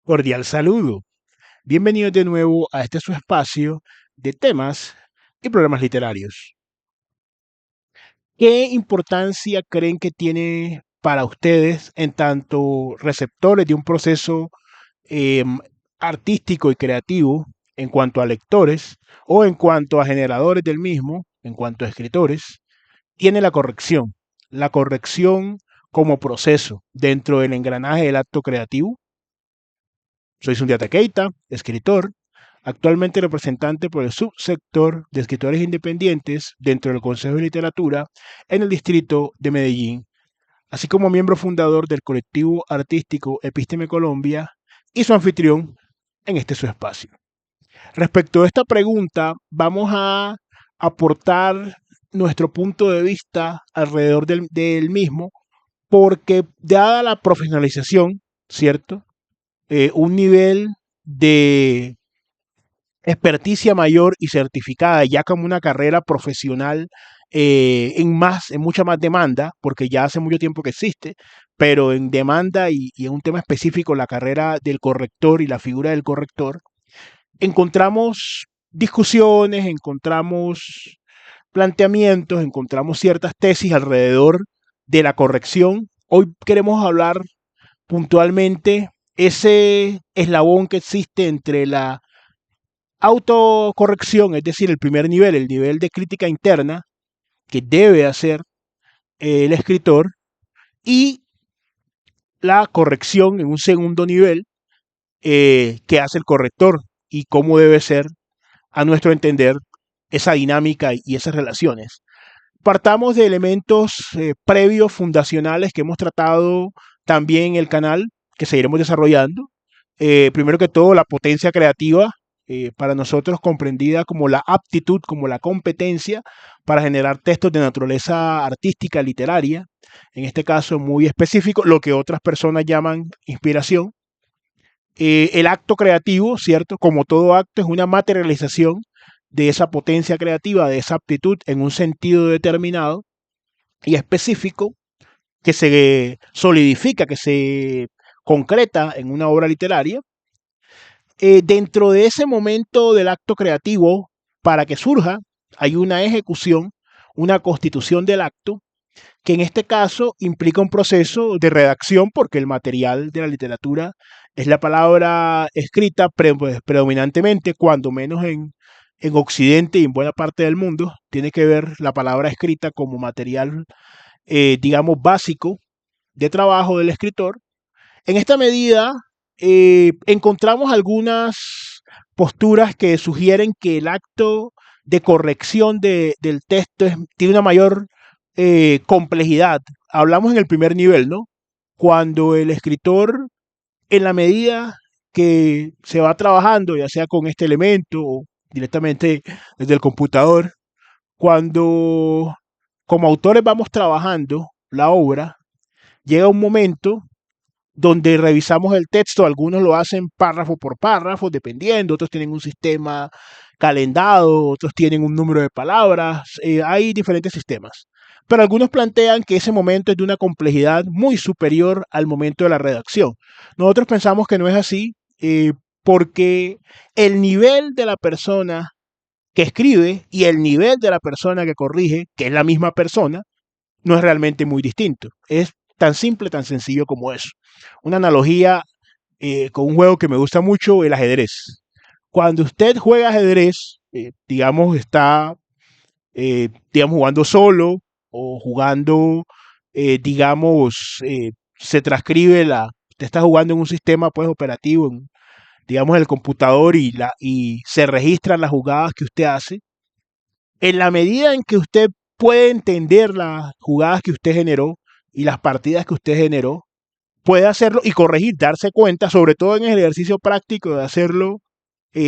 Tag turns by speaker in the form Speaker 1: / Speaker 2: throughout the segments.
Speaker 1: Cordial saludo. Bienvenidos de nuevo a este su espacio de temas y programas literarios. ¿Qué importancia creen que tiene para ustedes en tanto receptores de un proceso em, artístico y creativo en cuanto a lectores o en cuanto a generadores del mismo, en cuanto a escritores? Tiene la corrección. La corrección como proceso dentro del engranaje del acto creativo. Soy Sundiata Keita, escritor, actualmente representante por el subsector de escritores independientes dentro del Consejo de Literatura en el distrito de Medellín, así como miembro fundador del colectivo artístico Epísteme Colombia y su anfitrión en este su espacio. Respecto a esta pregunta, vamos a aportar nuestro punto de vista alrededor del mismo, porque dada la profesionalización, ¿cierto? Un nivel de experticia mayor y certificada, ya como una carrera profesional en mucha más demanda, porque ya hace mucho tiempo que existe, pero en demanda y en un tema específico, la carrera del corrector y la figura del corrector, encontramos discusiones, encontramos planteamientos, encontramos ciertas tesis alrededor de la corrección. Hoy queremos hablar puntualmente ese eslabón que existe entre la autocorrección, es decir, el primer nivel, el nivel de crítica interna que debe hacer el escritor, y la corrección en un segundo nivel que hace el corrector y cómo debe ser, a nuestro entender, esa dinámica y esas relaciones. Partamos de elementos previos, fundacionales, que hemos tratado también en el canal, que seguiremos desarrollando. Primero que todo, la potencia creativa, para nosotros comprendida como la aptitud, como la competencia para generar textos de naturaleza artística, literaria, en este caso muy específico, lo que otras personas llaman inspiración. El acto creativo, ¿cierto? Como todo acto, es una materialización de esa potencia creativa, de esa aptitud en un sentido determinado y específico que se solidifica, que se concreta en una obra literaria. Dentro de ese momento del acto creativo, para que surja, hay una ejecución, una constitución del acto, que en este caso implica un proceso de redacción, porque el material de la literatura es la palabra escrita predominantemente, cuando menos en Occidente y en buena parte del mundo, tiene que ver la palabra escrita como material, digamos, básico de trabajo del escritor. En esta medida, encontramos algunas posturas que sugieren que el acto de corrección del texto tiene una mayor complejidad. Hablamos en el primer nivel, ¿no? Cuando el escritor, en la medida que se va trabajando, ya sea con este elemento o directamente desde el computador, cuando como autores vamos trabajando la obra, llega un momento donde revisamos el texto. Algunos lo hacen párrafo por párrafo, dependiendo, otros tienen un sistema calendado, otros tienen un número de palabras, hay diferentes sistemas. Pero algunos plantean que ese momento es de una complejidad muy superior al momento de la redacción. Nosotros pensamos que no es así, porque el nivel de la persona que escribe y el nivel de la persona que corrige, que es la misma persona, no es realmente muy distinto. Es tan simple, tan sencillo como eso. Una analogía con un juego que me gusta mucho, el ajedrez. Cuando usted juega ajedrez, digamos, está, digamos, jugando solo o jugando, digamos, se transcribe usted está jugando en un sistema pues operativo, digamos, el computador y se registran las jugadas que usted hace. En la medida en que usted puede entender las jugadas que usted generó y las partidas que usted generó, puede hacerlo y corregir, darse cuenta, sobre todo en el ejercicio práctico de hacerlo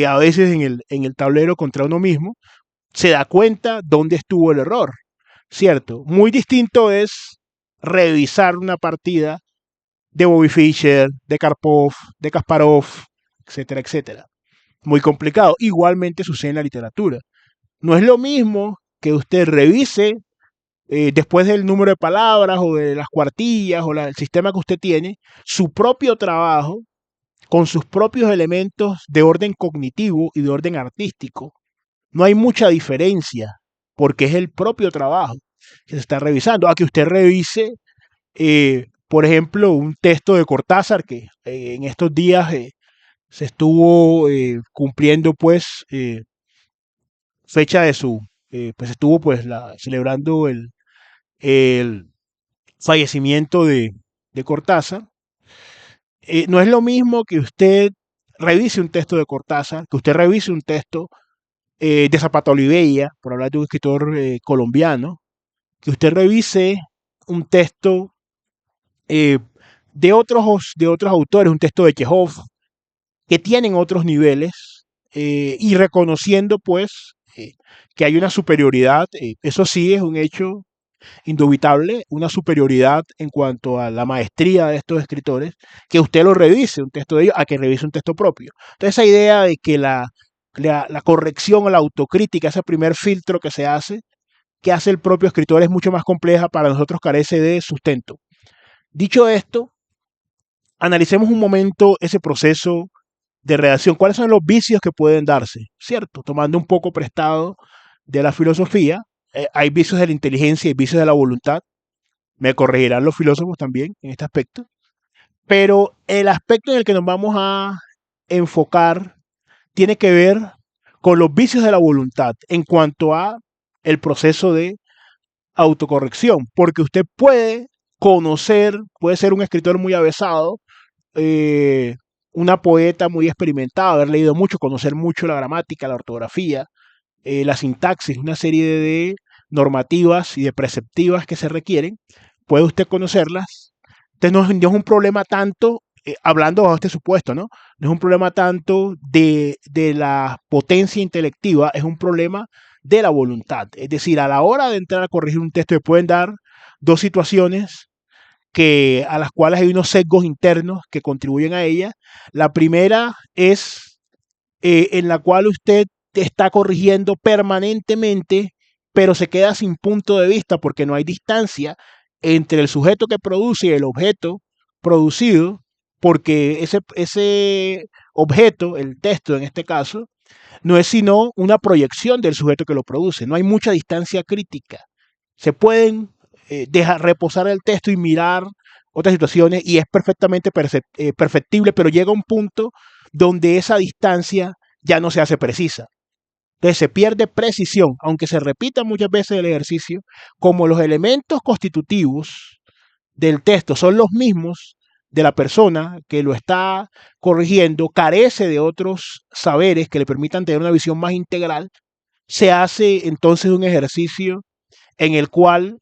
Speaker 1: a veces en el tablero contra uno mismo, se da cuenta dónde estuvo el error, ¿cierto? Muy distinto es revisar una partida de Bobby Fischer, de Karpov, de Kasparov, etcétera, etcétera. Muy complicado. Igualmente sucede en la literatura. No es lo mismo que usted revise después del número de palabras o de las cuartillas o el sistema que usted tiene, su propio trabajo, con sus propios elementos de orden cognitivo y de orden artístico, no hay mucha diferencia, porque es el propio trabajo que se está revisando. A que usted revise, por ejemplo, un texto de Cortázar que en estos días se estuvo cumpliendo, pues, fecha de su, pues estuvo pues celebrando el fallecimiento de Cortázar. No es lo mismo que usted revise un texto de Cortázar, que usted revise un texto de Zapata Oliveira, por hablar de un escritor colombiano, que usted revise un texto eh, de otros autores, un texto de Chekhov, que tienen otros niveles, y reconociendo pues que hay una superioridad, eso sí es un hecho indubitable, una superioridad en cuanto a la maestría de estos escritores, que usted lo revise un texto de ellos a que revise un texto propio. Entonces esa idea de que la corrección o la autocrítica, ese primer filtro que hace el propio escritor, es mucho más compleja, para nosotros carece de sustento. Dicho esto, analicemos un momento ese proceso de redacción. ¿Cuáles son los vicios que pueden darse? ¿Cierto? Tomando un poco prestado de la filosofía, hay vicios de la inteligencia y vicios de la voluntad. Me corregirán los filósofos también en este aspecto. Pero el aspecto en el que nos vamos a enfocar tiene que ver con los vicios de la voluntad en cuanto a el proceso de autocorrección, porque usted puede conocer, puede ser un escritor muy avesado, eh, una poeta muy experimentada, haber leído mucho, conocer mucho la gramática, la ortografía, la sintaxis, una serie de normativas y de preceptivas que se requieren, puede usted conocerlas. Entonces no es un problema tanto, hablando bajo este supuesto, ¿no? No es un problema tanto de la potencia intelectiva, es un problema de la voluntad. Es decir, a la hora de entrar a corregir un texto, se pueden dar dos situaciones a las cuales hay unos sesgos internos que contribuyen a ella. La primera es en la cual usted está corrigiendo permanentemente, pero se queda sin punto de vista porque no hay distancia entre el sujeto que produce y el objeto producido, porque ese objeto, el texto en este caso, no es sino una proyección del sujeto que lo produce. No hay mucha distancia crítica. Se pueden dejar reposar el texto y mirar otras situaciones y es perfectamente perfectible, pero llega un punto donde esa distancia ya no se hace precisa. Entonces se pierde precisión, aunque se repita muchas veces el ejercicio, como los elementos constitutivos del texto son los mismos de la persona que lo está corrigiendo, carece de otros saberes que le permitan tener una visión más integral, se hace entonces un ejercicio en el cual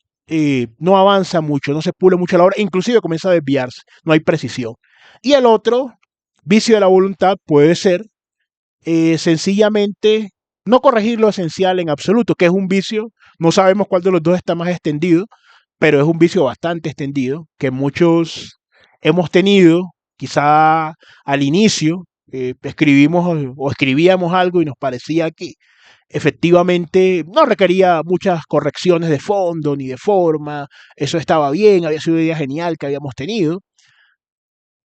Speaker 1: no avanza mucho, no se pule mucho a la hora, inclusive comienza a desviarse, no hay precisión. Y el otro vicio de la voluntad puede ser sencillamente no corregir lo esencial en absoluto, que es un vicio, no sabemos cuál de los dos está más extendido, pero es un vicio bastante extendido, que muchos hemos tenido, quizá al inicio, escribimos o escribíamos algo y nos parecía que efectivamente no requería muchas correcciones de fondo ni de forma, eso estaba bien, había sido una idea genial que habíamos tenido.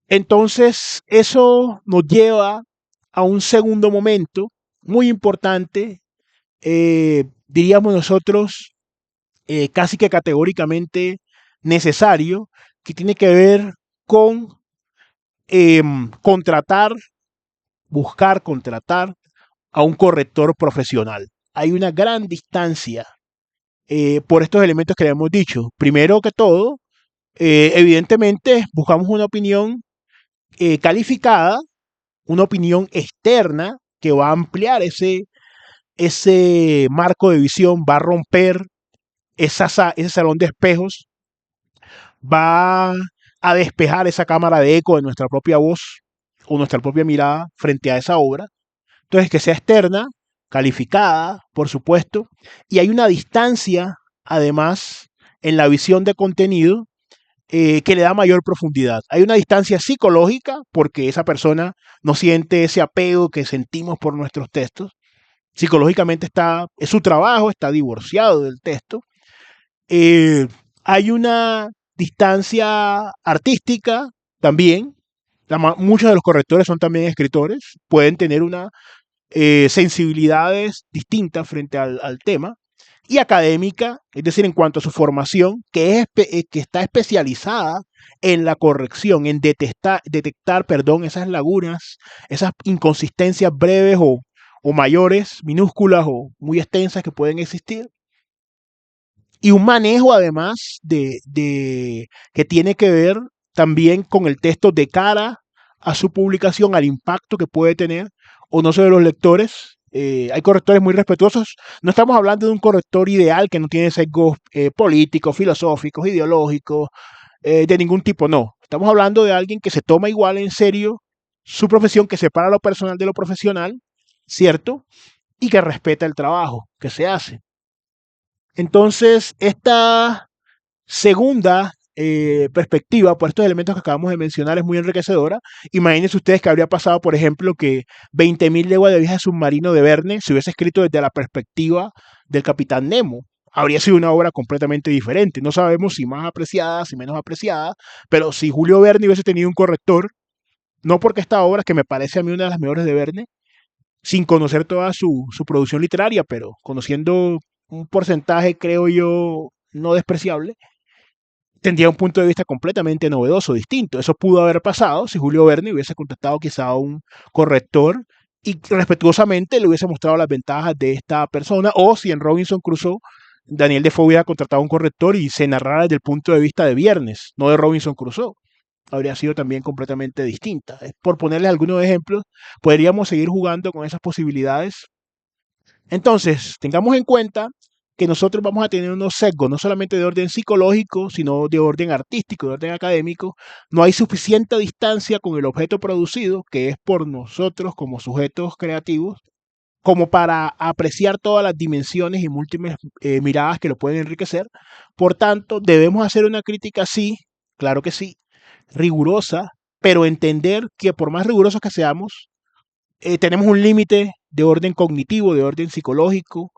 Speaker 1: Entonces, eso nos lleva a un segundo momento muy importante, diríamos nosotros, casi que categóricamente necesario, que tiene que ver con contratar, buscar contratar a un corrector profesional. Hay una gran distancia por estos elementos que le hemos dicho. Primero que todo, evidentemente buscamos una opinión calificada, una opinión externa que va a ampliar ese marco de visión, va a romper ese salón de espejos, va a despejar esa cámara de eco de nuestra propia voz o nuestra propia mirada frente a esa obra. Entonces, que sea externa, calificada, por supuesto, y hay una distancia, además, en la visión de contenido que le da mayor profundidad. Hay una distancia psicológica porque esa persona no siente ese apego que sentimos por nuestros textos. Psicológicamente es su trabajo, está divorciado del texto. Eh, Hay una distancia artística también, Muchos de los correctores son también escritores, pueden tener una sensibilidades distintas frente al tema, y académica, es decir, en cuanto a su formación, que está especializada en la corrección, en detectar, perdón, esas lagunas, esas inconsistencias breves o mayores, minúsculas o muy extensas que pueden existir, y un manejo además que tiene que ver también con el texto de cara a su publicación, al impacto que puede tener o no sobre los lectores. Hay correctores muy respetuosos. No estamos hablando de un corrector ideal que no tiene sesgos políticos, filosóficos, ideológicos, de ningún tipo, no. Estamos hablando de alguien que se toma igual en serio su profesión, que separa lo personal de lo profesional, ¿cierto? Y que respeta el trabajo que se hace. Entonces, esta segunda perspectiva, por estos elementos que acabamos de mencionar, es muy enriquecedora. Imagínense ustedes que habría pasado, por ejemplo, que 20.000 leguas de viaje submarino de Verne se hubiese escrito desde la perspectiva del Capitán Nemo. Habría sido una obra completamente diferente. No sabemos si más apreciada, si menos apreciada, pero si Julio Verne hubiese tenido un corrector, no porque esta obra, que me parece a mí una de las mejores de Verne, sin conocer toda su producción literaria, pero conociendo un porcentaje, creo yo, no despreciable, tendría un punto de vista completamente novedoso, distinto. Eso pudo haber pasado si Julio Verne hubiese contactado quizá a un corrector y respetuosamente le hubiese mostrado las ventajas de esta persona, o si en Robinson Crusoe Daniel Defoe hubiera contratado a un corrector y se narrara desde el punto de vista de Viernes, no de Robinson Crusoe. Habría sido también completamente distinta. Por ponerles algunos ejemplos, podríamos seguir jugando con esas posibilidades. Entonces, tengamos en cuenta que nosotros vamos a tener unos sesgos, no solamente de orden psicológico, sino de orden artístico, de orden académico. No hay suficiente distancia con el objeto producido, que es por nosotros como sujetos creativos, como para apreciar todas las dimensiones y múltiples miradas que lo pueden enriquecer. Por tanto, debemos hacer una crítica, sí, claro que sí, rigurosa, pero entender que por más rigurosos que seamos, tenemos un límite de orden cognitivo, de orden psicológico,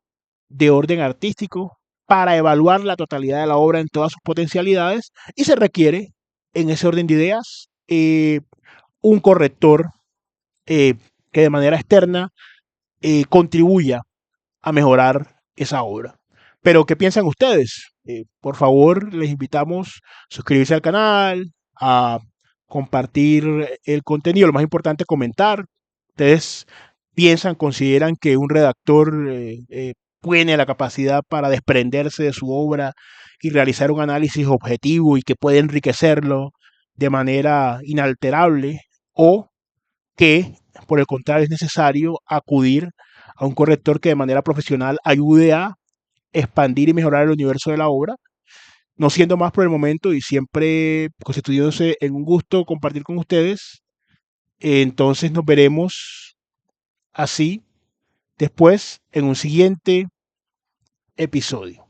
Speaker 1: de orden artístico, para evaluar la totalidad de la obra en todas sus potencialidades, y se requiere, en ese orden de ideas, un corrector eh, que de manera externa contribuya a mejorar esa obra. Pero, ¿qué piensan ustedes? Por favor, les invitamos a suscribirse al canal, a compartir el contenido, lo más importante, comentar. Ustedes piensan, consideran que un redactor tiene la capacidad para desprenderse de su obra y realizar un análisis objetivo y que puede enriquecerlo de manera inalterable, o que, por el contrario, es necesario acudir a un corrector que de manera profesional ayude a expandir y mejorar el universo de la obra. No siendo más por el momento y siempre constituyéndose en un gusto compartir con ustedes, entonces nos veremos así después en un siguiente episodio.